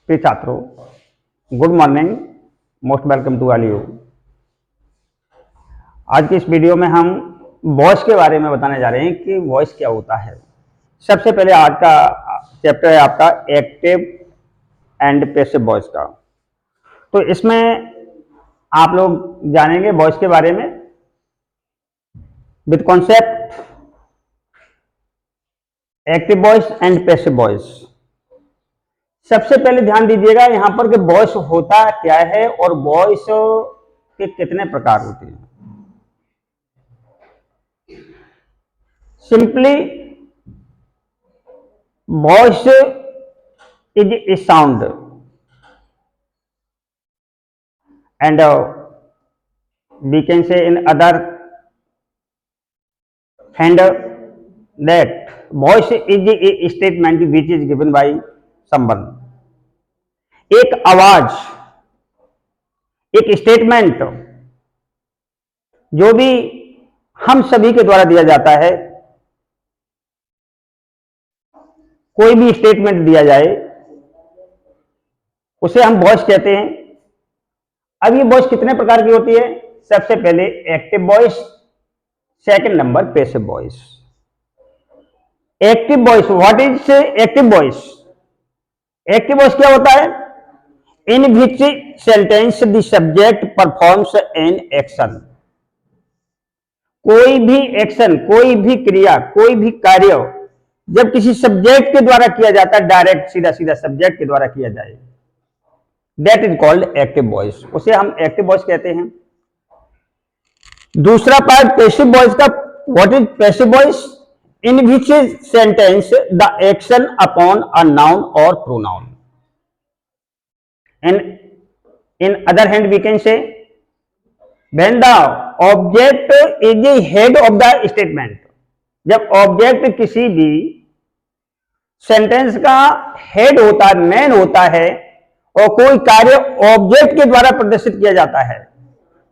प्रिय छात्रों, good morning, most welcome to all you. आज की इस वीडियो में हम वॉइस के बारे में बताने जा रहे हैं कि वॉइस क्या होता है। सबसे पहले आज का चैप्टर है आपका एक्टिव एंड पैसिव वॉइस का। तो इसमें आप लोग जानेंगे वॉइस के बारे में with concept active voice and passive voice. सबसे पहले ध्यान दीजिएगा यहां पर कि वॉइस होता क्या है और वॉइस के कितने प्रकार होते हैं। Simply voice is a sound and we can say in other hand that voice is a statement which is given by someone। एक आवाज, एक स्टेटमेंट जो भी हम सभी के द्वारा दिया जाता है, कोई भी स्टेटमेंट दिया जाए उसे हम वॉइस कहते हैं। अब ये वॉइस कितने प्रकार की होती है? सबसे पहले active voice, second number passive voice. Active voice, what is active voice? Active voice क्या होता है? In which sentence the subject performs an action. कोई भी एक्शन, कोई भी क्रिया, कोई भी कार्य जब किसी सब्जेक्ट के द्वारा किया जाता है, डायरेक्ट सीधा सीधा सब्जेक्ट के द्वारा किया जाए, that is called active voice, उसे हम एक्टिव वॉइस कहते हैं। दूसरा पार्ट पैसिव वॉइस का, what is passive voice? In which sentence the action upon a noun और pronoun. And in other hand we can say when the object is the head of the statement। जब object किसी भी sentence का head होता है, man होता है, और कोई कार्य ऑब्जेक्ट के द्वारा प्रदर्शित किया जाता है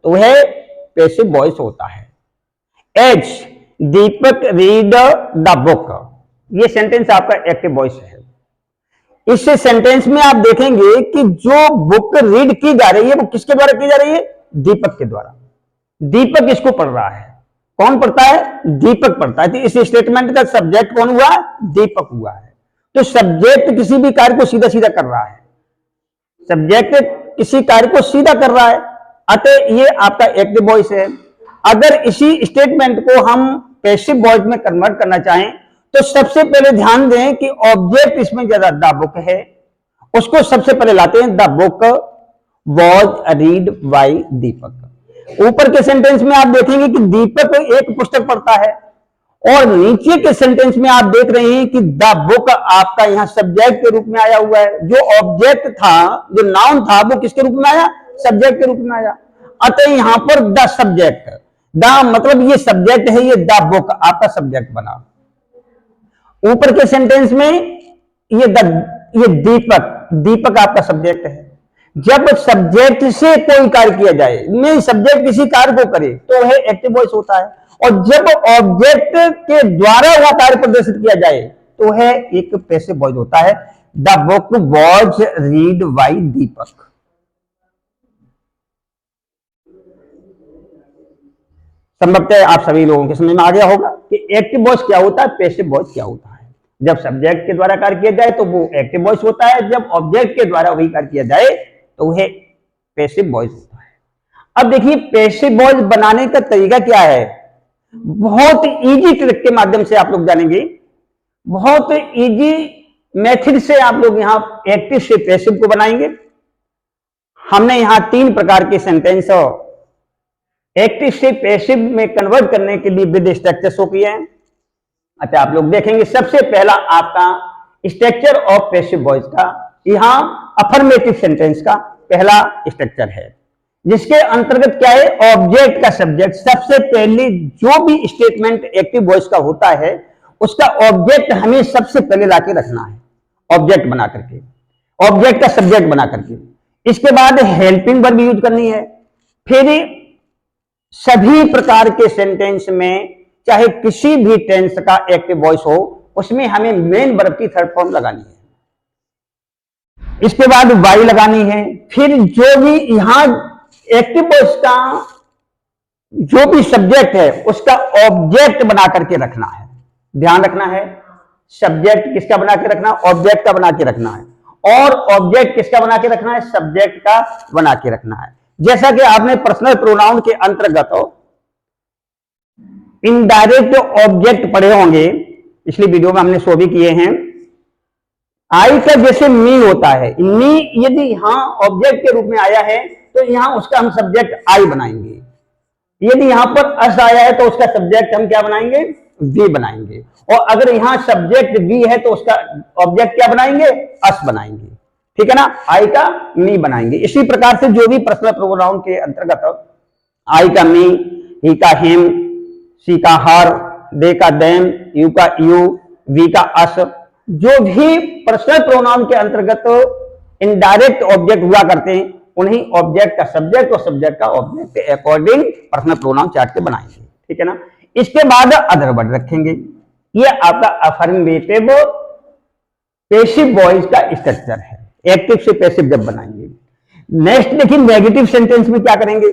तो वह पैसिव वॉइस होता है। As Deepak read the book, ये सेंटेंस आपका एक्टिव वॉइस है। इस सेंटेंस में आप देखेंगे कि जो बुक रीड की जा रही है वो किसके द्वारा की जा रही है? दीपक के द्वारा। दीपक इसको पढ़ रहा है। कौन पढ़ता है? दीपक पढ़ता है। तो इस स्टेटमेंट का सब्जेक्ट कौन हुआ? दीपक हुआ है। तो सब्जेक्ट किसी भी कार्य को सीधा सीधा कर रहा है, सब्जेक्ट किसी कार्य को सीधा कर रहा है, अतः ये आपका एक्टिव वॉइस है। अगर इसी स्टेटमेंट को हम पैसिव वॉइस में कन्वर्ट करना चाहें तो सबसे पहले ध्यान दें कि ऑब्जेक्ट इसमें ज्यादा द बुक है, उसको सबसे पहले लाते हैं। The book was read by Deepak. ऊपर के सेंटेंस में आप देखेंगे कि दीपक एक पुस्तक पढ़ता है, और नीचे के सेंटेंस में आप देख रहे हैं कि द बुक आपका यहां सब्जेक्ट के रूप में आया हुआ है। जो ऑब्जेक्ट था, जो नाउन था, वो किसके रूप में आया? सब्जेक्ट के रूप में आया। अतः यहां पर द सब्जेक्ट, द मतलब ये सब्जेक्ट है, ये द बुक आपका सब्जेक्ट बना। ऊपर के सेंटेंस में ये दीपक आपका सब्जेक्ट है। जब सब्जेक्ट से कोई कार्य किया जाए, नहीं सब्जेक्ट किसी कार्य को करे, तो वह एक्टिव वॉइस होता है। और जब ऑब्जेक्ट के द्वारा वह कार्य प्रदर्शित किया जाए तो वह एक पैसिव वॉइस होता है। The book was read by Deepak. संभवतः आप सभी लोगों के समझ में आ गया होगा कि एक्टिव वॉइस क्या होता है, पैसिव वॉइस क्या होता है। जब सब्जेक्ट के द्वारा कार्य किया जाए तो वो एक्टिव वॉइस होता है, जब ऑब्जेक्ट के द्वारा वही कार्य किया जाए तो वह पैसिव वॉइस होता है। अब देखिए पैसिव वॉइस बनाने का तरीका क्या है। बहुत इजी ट्रिक के माध्यम से आप लोग जानेंगे, बहुत इजी मेथड से आप लोग यहां एक्टिव से पैसिव को बनाएंगे। हमने यहां 3 प्रकार के सेंटेंस एक्टिव से पैसिव में कन्वर्ट करने के लिए विद स्ट्रक्चर शो किए हैं। अच्छा, आप लोग देखेंगे सबसे पहला आपका स्ट्रक्चर ऑफ पैसिव वॉइस का, यहां अफर्मेटिव सेंटेंस का पहला स्ट्रक्चर है, जिसके अंतर्गत क्या है? ऑब्जेक्ट का सब्जेक्ट। सबसे पहले जो भी स्टेटमेंट एक्टिव वॉइस का होता है उसका ऑब्जेक्ट हमें सबसे पहले लाके रखना है, ऑब्जेक्ट बना करके, ऑब्जेक्ट का सब्जेक्ट बना करके। इसके बाद हेल्पिंग वर्ब यूज करनी है। फिर सभी प्रकार के सेंटेंस में चाहे किसी भी टेंस का एक्टिव वॉइस हो, उसमें हमें मेन वर्ब की थर्ड फॉर्म लगानी है। इसके बाद वाई लगानी है। फिर जो भी यहां एक्टिव वॉइस का जो भी सब्जेक्ट है उसका ऑब्जेक्ट बना करके रखना है। ध्यान रखना है, सब्जेक्ट किसका बना के रखना है? ऑब्जेक्ट का बना के रखना है। और ऑब्जेक्ट किसका बना के रखना है? सब्जेक्ट का बना के रखना है। जैसा कि आपने पर्सनल प्रोनाउन के अंतर्गत इनडायरेक्ट ऑब्जेक्ट पढ़े होंगे, पिछली वीडियो में हमने शो भी किए हैं। आई का जैसे मी होता है, मी यदि यहां ऑब्जेक्ट के रूप में आया है तो यहां उसका हम सब्जेक्ट आई बनाएंगे। यदि यहां पर अस आया है तो उसका सब्जेक्ट हम क्या बनाएंगे? वी बनाएंगे। और अगर यहां सब्जेक्ट वी है तो उसका ऑब्जेक्ट क्या बनाएंगे? अस बनाएंगे। ठीक है ना? आई का मी बनाएंगे। इसी प्रकार से जो भी पर्सनल प्रोनाउन के अंतर्गत आई का मी, ही का हिम, सी का हर, दे का देम, यू का यू, वी का अस, जो भी पर्सनल प्रोनाउन के अंतर्गत इनडायरेक्ट ऑब्जेक्ट हुआ करते हैं उन्हीं ऑब्जेक्ट का सब्जेक्ट और सब्जेक्ट का ऑब्जेक्ट के अकॉर्डिंग पर्सनल प्रोनाउन चार्ट के बनाएंगे। ठीक है ना? इसके बाद अदर वर्ड रखेंगे। ये आपका अफर्मेटिव पैसिव वॉइस का स्ट्रक्चर है। एक्टिव से पैसिव जब बनाएंगे। नेक्स्ट देखिए, नेगेटिव सेंटेंस में क्या करेंगे?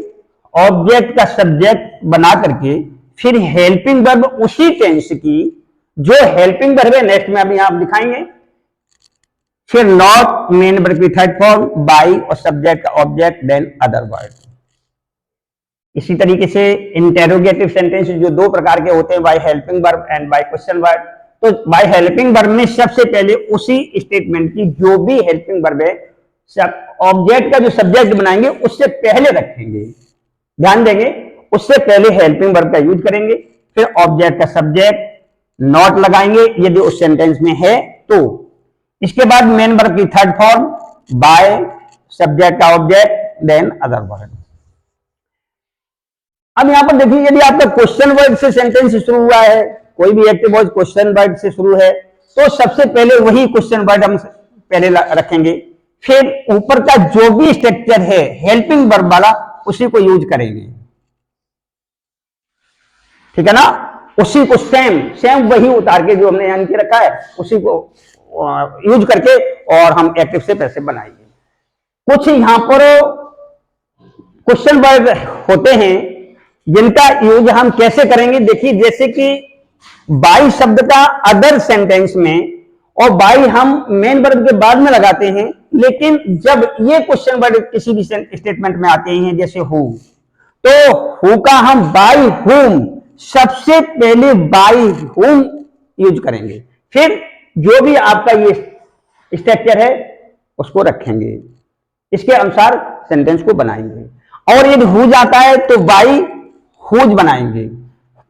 ऑब्जेक्ट का सब्जेक्ट बना करके फिर हेल्पिंग वर्ब उसी टेंस की जो हेल्पिंग वर्ब है, नेक्स्ट में अभी आप दिखाएंगे। फिर नॉट, मेन वर्ब की थर्ड फॉर्म, बाई और सब्जेक्ट का ऑब्जेक्ट, देन अदर वर्ड। इसी तरीके से इंटेरोगेटिव सेंटेंस जो दो प्रकार के होते हैं, by helping verb and by question word. तो बाय हेल्पिंग वर्ब में सबसे पहले उसी स्टेटमेंट की जो भी हेल्पिंग वर्ब है सब ऑब्जेक्ट का जो सब्जेक्ट बनाएंगे उससे पहले रखेंगे। ध्यान देंगे, उससे पहले हेल्पिंग वर्ब का यूज करेंगे, फिर ऑब्जेक्ट का सब्जेक्ट नॉट लगाएंगे यदि उस सेंटेंस में है तो। इसके बाद मेन वर्ब की थर्ड फॉर्म, बाय, सब्जेक्ट का ऑब्जेक्ट, देन अदर वर्ड। अब यहां पर देखिए, यदि आपका क्वेश्चन वर्ड से सेंटेंस शुरू हुआ है, कोई भी एक्टिव वॉइस क्वेश्चन वर्ड से शुरू है, तो सबसे पहले वही क्वेश्चन वर्ड हम पहले रखेंगे। फिर ऊपर का जो भी स्ट्रक्चर है हेल्पिंग वर्ब वाला उसी को यूज करेंगे। ठीक है ना? उसी को सेम सेम वही उतार के जो हमने यहां के रखा है उसी को यूज करके और हम एक्टिव से पैसिव बनाएंगे। कुछ यहां पर क्वेश्चन वर्ड होते हैं जिनका यूज हम कैसे करेंगे। देखिए, जैसे कि बाई शब्द का अदर सेंटेंस में और बाई हम मेन वर्ब के बाद में लगाते हैं, लेकिन जब ये क्वेश्चन वर्ड किसी भी स्टेटमेंट में आते हैं जैसे हु, तो हु का हम बाई हुम, सबसे पहले बाई हुम यूज करेंगे। फिर जो भी आपका ये स्ट्रक्चर है उसको रखेंगे, इसके अनुसार सेंटेंस को बनाएंगे। और यदि हुज आता है तो बाई हुज बनाएंगे,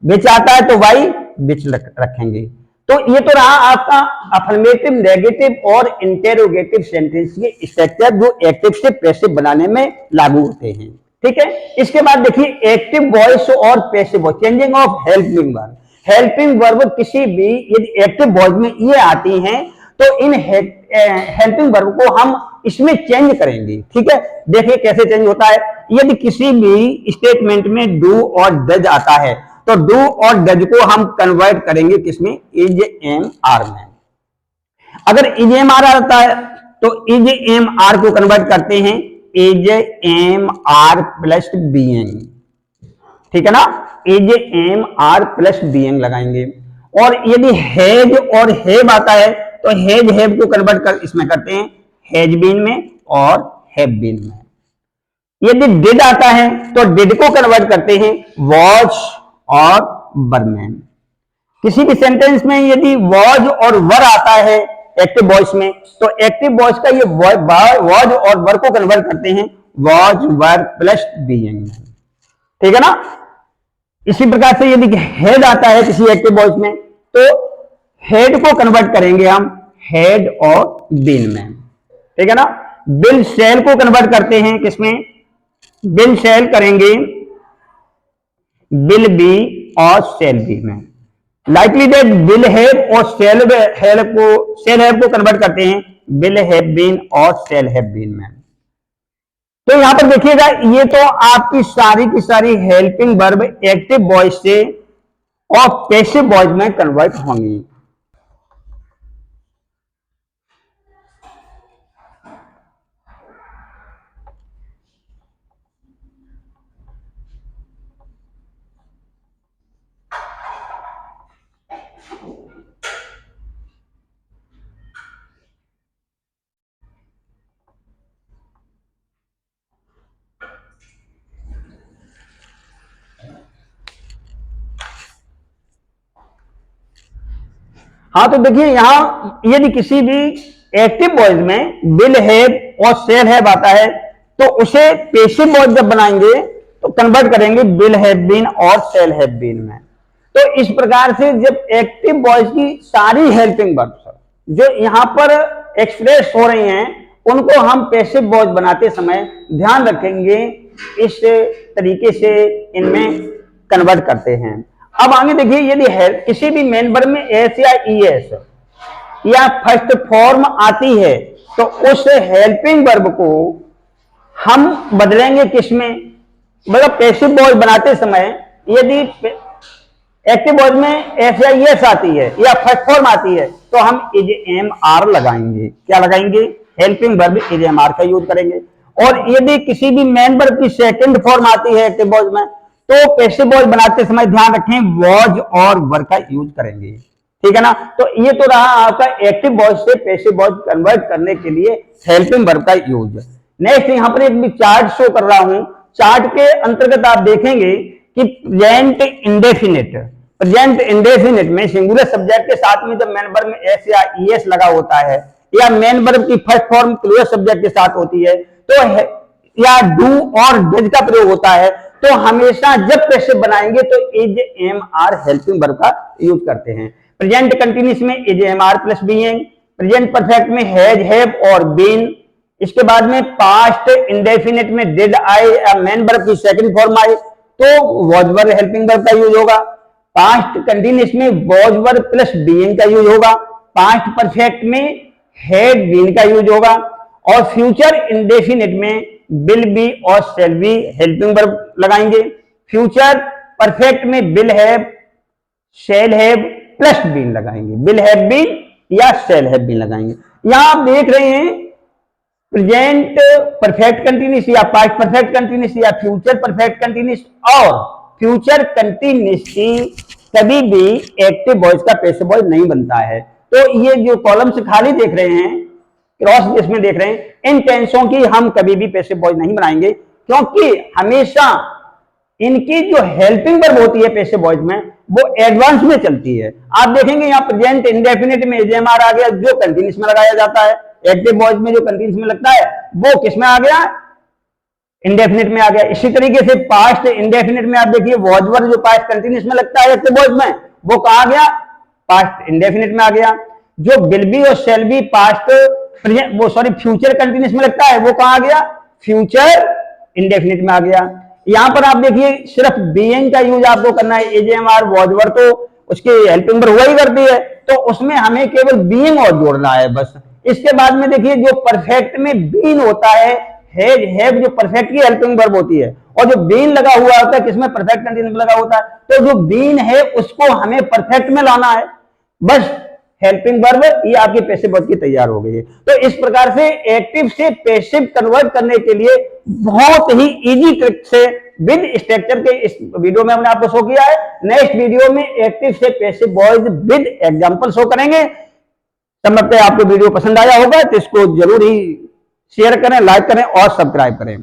विच आता है तो बाई विच रखेंगे। तो ये तो रहा आपका अफर्मेटिव, नेगेटिव और इंटेरोगेटिव सेंटेंस के स्ट्रक्चर जो एक्टिव से पैसिव बनाने में लागू होते हैं। ठीक है? इसके बाद देखिए, एक्टिव वॉइस और passive voice, changing of helping verb. Helping verb किसी भी यदि एक्टिव वॉइस में ये आती हैं तो इन हेल्पिंग वर्ब को हम इसमें चेंज करेंगे। ठीक है? देखिए कैसे चेंज होता है। यदि किसी भी स्टेटमेंट में डू और डज आता है तो डू और डज को हम कन्वर्ट करेंगे किसमें? इज एम आर में। अगर इज एम आर आता है तो इज एम आर को कन्वर्ट करते हैं is am are plus being. ठीक है ना? Is am are plus being लगाएंगे। और यदि हैज और हैव आता है तो हैज हैव को कन्वर्ट कर इसमें करते हैं हैज बीन में और हैव बीन में। यदि डिड आता है तो डिड को कन्वर्ट करते हैं वॉज और वर में। किसी भी सेंटेंस में यदि वॉज और वर आता है एक्टिव वॉइस में तो एक्टिव वॉइस का ये वॉज और वर को कन्वर्ट करते हैं वॉज वर प्लस बीइंग में। ठीक है ना? इसी प्रकार से यदि हेड आता है किसी एक्टिव वॉइस में तो हेड को कन्वर्ट करेंगे हम हेड और बीन में। ठीक है ना? बिल सेल को कन्वर्ट करते हैं किसमें? बिल सेल करेंगे बिल बी और सेल बी में। लाइकली दैट विल हैव और सेल हैव को कन्वर्ट करते हैं विल हैव बीन और सेल हैव बीन में। तो यहां पर देखिएगा, ये तो आपकी सारी की सारी हेल्पिंग वर्ब एक्टिव वॉइस से और पैसिव वॉइस में कन्वर्ट होंगी। हाँ, तो देखिए यहाँ यदि किसी भी एक्टिव वॉइस में विल हैव और शैल हैव आता है तो उसे पैसिव वॉइस जब बनाएंगे तो कन्वर्ट करेंगे विल हैव बीन और शैल हैव बीन में। तो इस प्रकार से जब एक्टिव वॉइस की सारी हेल्पिंग वर्ब्स जो यहां पर एक्सप्रेस हो रही हैं उनको हम पैसिव वॉइस बनाते समय ध्यान रखेंगे, इस तरीके से इनमें कन्वर्ट करते हैं। अब आगे देखिए, यदि किसी भी मेन वर्ब में एस या ईएस या फर्स्ट फॉर्म आती है तो उस हेल्पिंग वर्ब को हम बदलेंगे किसमें, मतलब पैसिव वॉइस बनाते समय यदि एक्टिव वॉइस में एस या ईएस आती है या फर्स्ट फॉर्म आती है तो हम इज एम आर लगाएंगे। क्या लगाएंगे? Helping verb is am are का यूज करेंगे। और यदि किसी भी मेन वर्ब की सेकंड फॉर्म आती है एक्टिव वॉइस में तो पैसिव वॉइस बनाते समय ध्यान रखें वॉज और वर का यूज करेंगे। ठीक है ना। तो ये तो रहा आपका एक्टिव वॉइस से पैसिव वॉइस कन्वर्ट करने के लिए हेल्पिंग वर्ब का यूज। नेक्स्ट यहां पर एक भी चार्ट शो कर रहा हूं। चार्ट के अंतर्गत आप देखेंगे कि प्रेजेंट इंडेफिनिट में सिंगुलर सब्जेक्ट के साथ में जब मेन वर्ब में एस या ईएस लगा होता है या मेन वर्ब की फर्स्ट फॉर्म प्लूरल सब्जेक्ट के साथ होती है तो या डू और डज का प्रयोग होता है तो हमेशा जब पैसिव बनाएंगे तो is am are helping verb का यूज करते हैं। प्रेजेंट कंटिन्यूस में is am are plus being, present perfect में हैज हैव और बीन, इसके बाद में पास्ट इंडेफिनिट में डिड आई या मेन वर्ब की सेकंड फॉर्म आई तो वॉज वर्ब हेल्पिंग वर्ब का यूज होगा। पास्ट कंटिन्यूस में वॉज वर्ब प्लस बीइंग का यूज होगा। पास्ट परफेक्ट में हैड बीन का यूज होगा। और फ्यूचर इंडेफिनिट में विल बी और शैल बी हेल्पिंग वर्ब लगाएंगे। फ्यूचर परफेक्ट में will have shall have plus been लगाएंगे। विल हैव बीन या शैल हैव बीन लगाएंगे। यहां आप देख रहे हैं प्रेजेंट परफेक्ट कंटिन्यूस या पास्ट परफेक्ट कंटिन्यूस या फ्यूचर परफेक्ट कंटिन्यूस और फ्यूचर कंटिन्यूस की कभी भी एक्टिव वॉइस का पैसिव वॉइस नहीं बनता है। तो ये जो कॉलम्स खाली देख रहे हैं, क्रॉस इसमें देख रहे हैं, इन टेंसों की हम कभी भी पैसिव वॉइस नहीं बनाएंगे क्योंकि हमेशा इनकी जो हेल्पिंग वर्ब होती है पैसिव वॉइस में वो एडवांस में चलती है। आप देखेंगे यहाँ प्रेजेंट इंडेफिनिट में इज एम आर आ गया जो कंटिन्यूस में लगाया जाता है। एक्टिव वॉइस में जो कंटिन्यूस में लगता है वो किसमें आ गया? इंडेफिनिट में आ गया। इसी तरीके से पास्ट इंडेफिनिट में आप देखिए वॉज वर्ब जो पास्ट कंटिन्यूस में लगता है एक्टिव वॉइस में वो कहा गया? पास्ट इंडेफिनिट में आ गया। जो विल बी और shall B past future continuous में लगता है वो कहा गया? फ्यूचर इंडेफिनिट में आ गया। यहां पर आप देखिए सिर्फ बीइंग का यूज आपको करना है। Is am are was verb तो उसकी हेल्पिंग वर्ब हुआ ही करती है तो उसमें हमें केवल बीइंग और जोड़ना है बस। इसके बाद में देखिए जो परफेक्ट में बीन होता है हैज हैव जो परफेक्ट की हेल्पिंग वर्ब होती है और जो बीन लगा हुआ होता है किसमें? परफेक्ट कंटिन्यूस में लगा होता है। तो जो बीन है उसको हमें परफेक्ट में लाना है बस। हेल्पिंग वर्ब ये आपकी पैसिव वर्ब की तैयार हो गई है। तो इस प्रकार से एक्टिव से पैसिव कन्वर्ट करने के लिए बहुत ही इजी ट्रिक से विद स्ट्रक्चर के इस वीडियो में हमने आपको शो किया है। नेक्स्ट वीडियो में एक्टिव से passive voice with example show करेंगे। समझते हैं आपको वीडियो पसंद आया होगा तो इसको जरूर ही शेयर करें, लाइक करें और सब्सक्राइब करें।